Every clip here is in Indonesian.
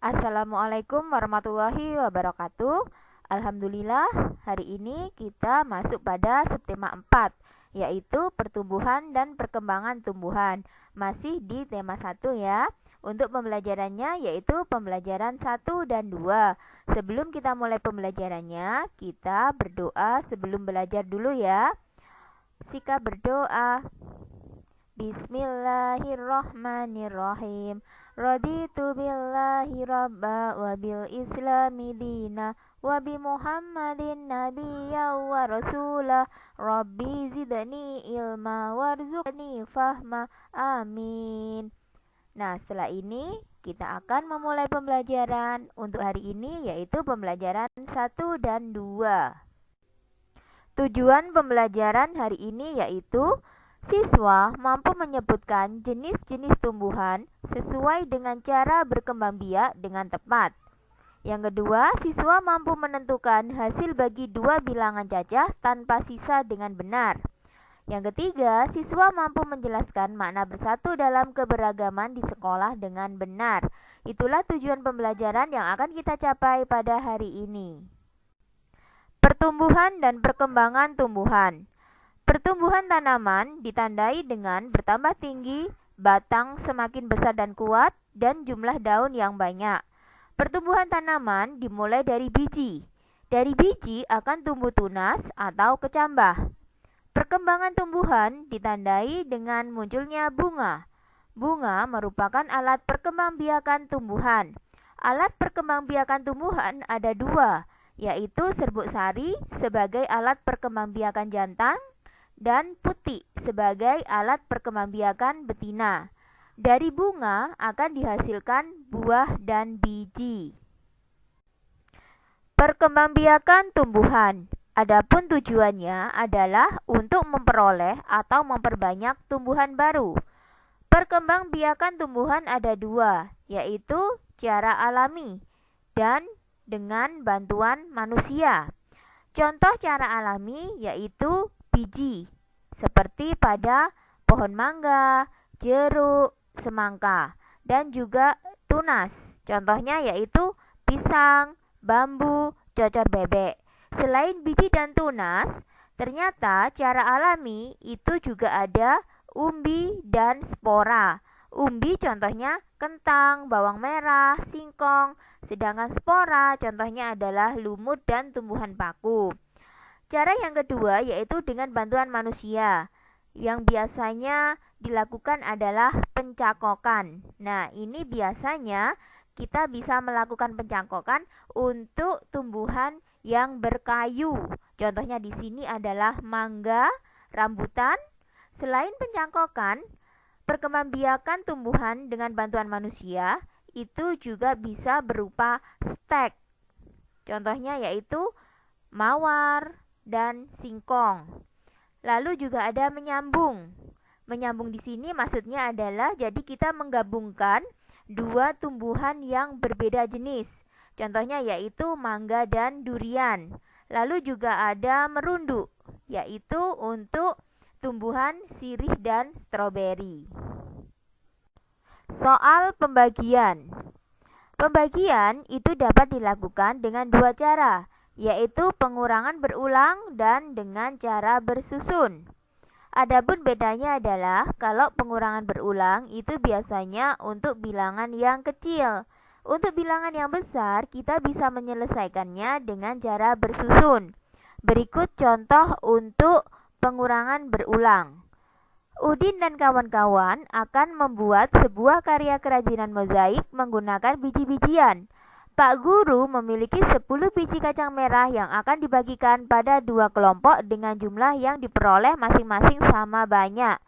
Assalamualaikum warahmatullahi wabarakatuh. Alhamdulillah, hari ini kita masuk pada subtema 4, yaitu pertumbuhan dan perkembangan tumbuhan. Masih di tema 1 ya. Untuk pembelajarannya yaitu pembelajaran 1 dan 2. Sebelum kita mulai pembelajarannya, kita berdoa sebelum belajar dulu ya. Sikap berdoa. Bismillahirrahmanirrahim. Raditu billahi rabba wa bil islami dina wa bi muhammadin nabiyya wa rasulah. Rabbi zidni ilma warzuqni fahma. Amin. Nah, setelah ini kita akan memulai pembelajaran untuk hari ini, yaitu pembelajaran 1 dan 2. Tujuan pembelajaran hari ini yaitu siswa mampu menyebutkan jenis-jenis tumbuhan sesuai dengan cara berkembang biak dengan tepat. Yang kedua, siswa mampu menentukan hasil bagi dua bilangan cacah tanpa sisa dengan benar. Yang ketiga, siswa mampu menjelaskan makna bersatu dalam keberagaman di sekolah dengan benar. Itulah tujuan pembelajaran yang akan kita capai pada hari ini. Pertumbuhan dan perkembangan tumbuhan. Pertumbuhan tanaman ditandai dengan bertambah tinggi, batang semakin besar dan kuat, dan jumlah daun yang banyak. Pertumbuhan tanaman dimulai dari biji. Dari biji akan tumbuh tunas atau kecambah. Perkembangan tumbuhan ditandai dengan munculnya bunga. Bunga merupakan alat perkembangbiakan tumbuhan. Alat perkembangbiakan tumbuhan ada dua, yaitu serbuk sari sebagai alat perkembangbiakan jantan dan putik sebagai alat perkembangbiakan betina. Dari bunga akan dihasilkan buah dan biji. Perkembangbiakan tumbuhan. Adapun tujuannya adalah untuk memperoleh atau memperbanyak tumbuhan baru. Perkembangbiakan tumbuhan ada dua, yaitu cara alami dan dengan bantuan manusia. Contoh cara alami yaitu biji, seperti pada pohon mangga, jeruk, semangka, dan juga tunas. Contohnya yaitu pisang, bambu, cocor bebek. Selain biji dan tunas, ternyata cara alami itu juga ada umbi dan spora. Umbi contohnya kentang, bawang merah, singkong, sedangkan spora contohnya adalah lumut dan tumbuhan paku. Cara yang kedua yaitu dengan bantuan manusia. Yang biasanya dilakukan adalah pencakokan. Nah, ini biasanya kita bisa melakukan pencakokan untuk tumbuhan yang berkayu. Contohnya di sini adalah mangga, rambutan. Selain pencangkokan, perkembangbiakan tumbuhan dengan bantuan manusia itu juga bisa berupa stek. Contohnya yaitu mawar dan singkong. Lalu juga ada menyambung. Menyambung di sini maksudnya adalah jadi kita menggabungkan dua tumbuhan yang berbeda jenis. Contohnya yaitu mangga dan durian. Lalu juga ada merunduk, yaitu untuk tumbuhan sirih dan stroberi. Soal pembagian. Pembagian itu dapat dilakukan dengan dua cara, yaitu pengurangan berulang dan dengan cara bersusun. Adapun bedanya adalah kalau pengurangan berulang itu biasanya untuk bilangan yang kecil. Untuk bilangan yang besar, kita bisa menyelesaikannya dengan cara bersusun. Berikut contoh untuk pengurangan berulang. Udin dan kawan-kawan akan membuat sebuah karya kerajinan mozaik menggunakan biji-bijian. Pak Guru memiliki 10 biji kacang merah yang akan dibagikan pada dua kelompok dengan jumlah yang diperoleh masing-masing sama banyak.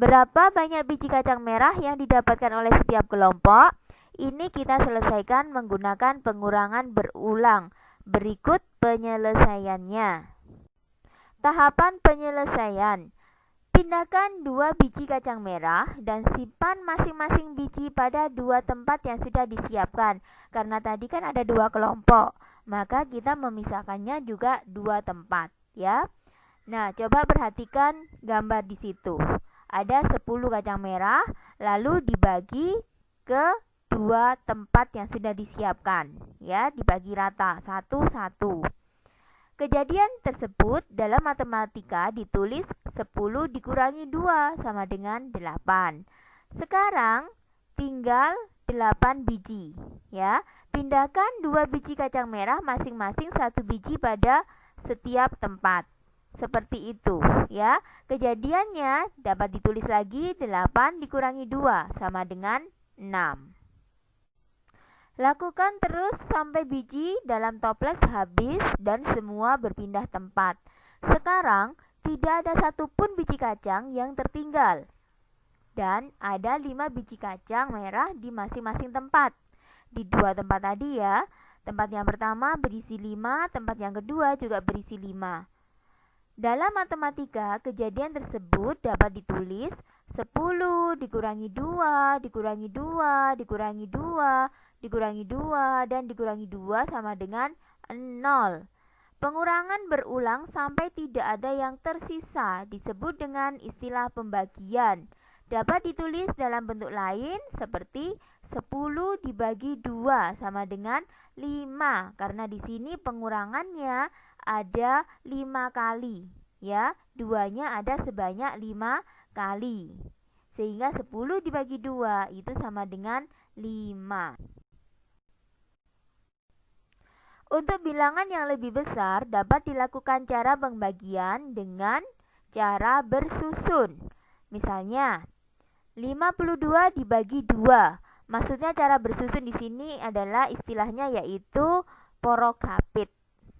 Berapa banyak biji kacang merah yang didapatkan oleh setiap kelompok? Ini kita selesaikan menggunakan pengurangan berulang. Berikut penyelesaiannya. Tahapan penyelesaian. Pindahkan 2 biji kacang merah dan simpan masing-masing biji pada 2 tempat yang sudah disiapkan. Karena tadi kan ada 2 kelompok, maka kita memisahkannya juga 2 tempat, ya. Nah, coba perhatikan gambar di situ. Ada 10 kacang merah, lalu dibagi ke 2 tempat yang sudah disiapkan, ya, dibagi rata satu-satu. Kejadian tersebut dalam matematika ditulis 10 dikurangi 2 sama dengan 8. Sekarang tinggal 8 biji, ya. Pindahkan 2 biji kacang merah masing-masing 1 biji pada setiap tempat. Seperti itu, ya. Kejadiannya dapat ditulis lagi 8 dikurangi 2 sama dengan 6. Lakukan terus sampai biji dalam toples habis dan semua berpindah tempat. Sekarang tidak ada satupun biji kacang yang tertinggal. Dan ada 5 biji kacang merah di masing-masing tempat. Di 2 tempat tadi, ya. Tempat yang pertama berisi 5, tempat yang kedua juga berisi 5. Dalam matematika, kejadian tersebut dapat ditulis 10 dikurangi 2, dikurangi 2, dikurangi 2, dikurangi 2, dan dikurangi 2 sama dengan 0. Pengurangan berulang sampai tidak ada yang tersisa, disebut dengan istilah pembagian. Dapat ditulis dalam bentuk lain seperti 10 dibagi 2 sama dengan 5, karena di sini pengurangannya ada 5 kali, ya. Duanya ada sebanyak 5 kali. Sehingga 10 dibagi 2 itu sama dengan 5. Untuk bilangan yang lebih besar dapat dilakukan cara pembagian dengan cara bersusun. Misalnya 52 dibagi 2. Maksudnya cara bersusun di sini adalah istilahnya yaitu porokapit.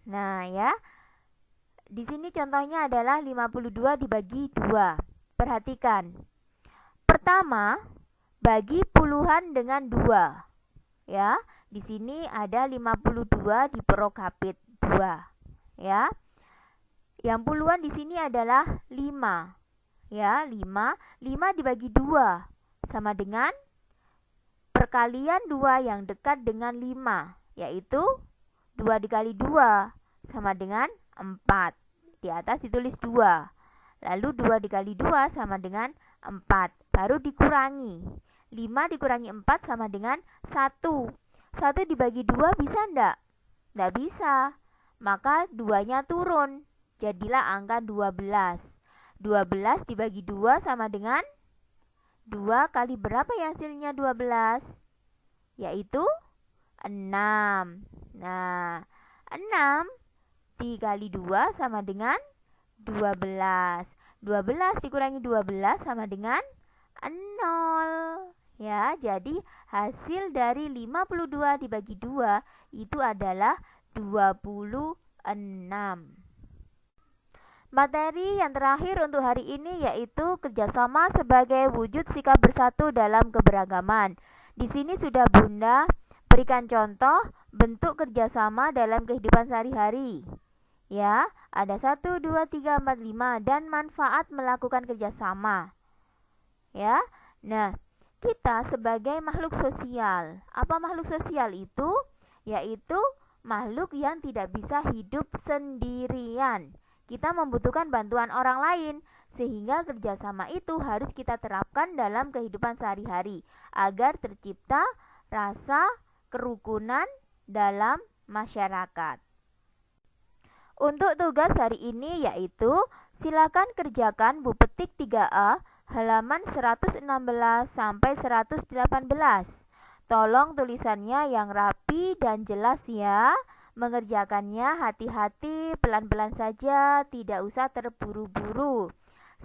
Nah, ya. Di sini contohnya adalah 52 dibagi 2. Perhatikan. Pertama, bagi puluhan dengan 2. Ya, di sini ada 52 di porokapit 2. Ya. Yang puluhan di sini adalah 5. Ya, 5 dibagi 2 sama dengan perkalian 2 yang dekat dengan 5, yaitu 2 dikali 2 sama dengan 4. Di atas ditulis 2. Lalu 2 dikali 2 sama dengan 4. Baru dikurangi. 5 dikurangi 4 sama dengan 1. 1 dibagi 2 bisa enggak? Enggak bisa. Maka 2-nya turun. Jadilah angka 12. 12 dibagi 2 sama dengan 2 kali berapa yang hasilnya 12? Yaitu 6. Nah, 6 dikali 2 sama dengan 12. 12 dikurangi 12 sama dengan 0. Ya, jadi hasil dari 52 dibagi 2 itu adalah 26. Materi yang terakhir untuk hari ini yaitu kerjasama sebagai wujud sikap bersatu dalam keberagaman. Di sini sudah Bunda berikan contoh bentuk kerjasama dalam kehidupan sehari-hari. Ya, ada 1, 2, 3, 4, 5 dan manfaat melakukan kerjasama. Ya, nah kita sebagai makhluk sosial. Apa makhluk sosial itu? Yaitu makhluk yang tidak bisa hidup sendirian. Kita membutuhkan bantuan orang lain, sehingga kerjasama itu harus kita terapkan dalam kehidupan sehari-hari agar tercipta rasa kerukunan dalam masyarakat. Untuk tugas hari ini yaitu silakan kerjakan Bu Petik 3A halaman 116 sampai 118. Tolong tulisannya yang rapi dan jelas ya. Mengerjakannya hati-hati, pelan-pelan saja, tidak usah terburu-buru.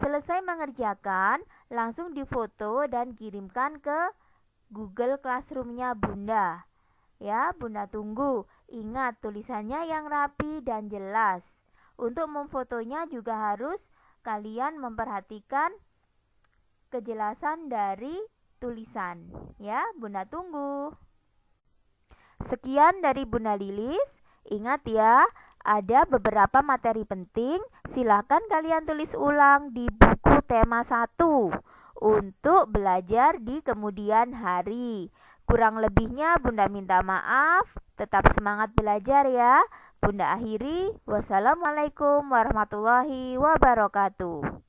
Selesai mengerjakan, langsung difoto dan kirimkan ke Google Classroom-nya Bunda. Ya, Bunda tunggu. Ingat tulisannya yang rapi dan jelas. Untuk memfotonya juga harus kalian memperhatikan kejelasan dari tulisan. Ya, Bunda tunggu. Sekian dari Bunda Lilis. Ingat ya, ada beberapa materi penting. Silakan kalian tulis ulang di buku tema 1 untuk belajar di kemudian hari. Kurang lebihnya Bunda minta maaf. Tetap semangat belajar ya. Bunda akhiri. Wassalamualaikum warahmatullahi wabarakatuh.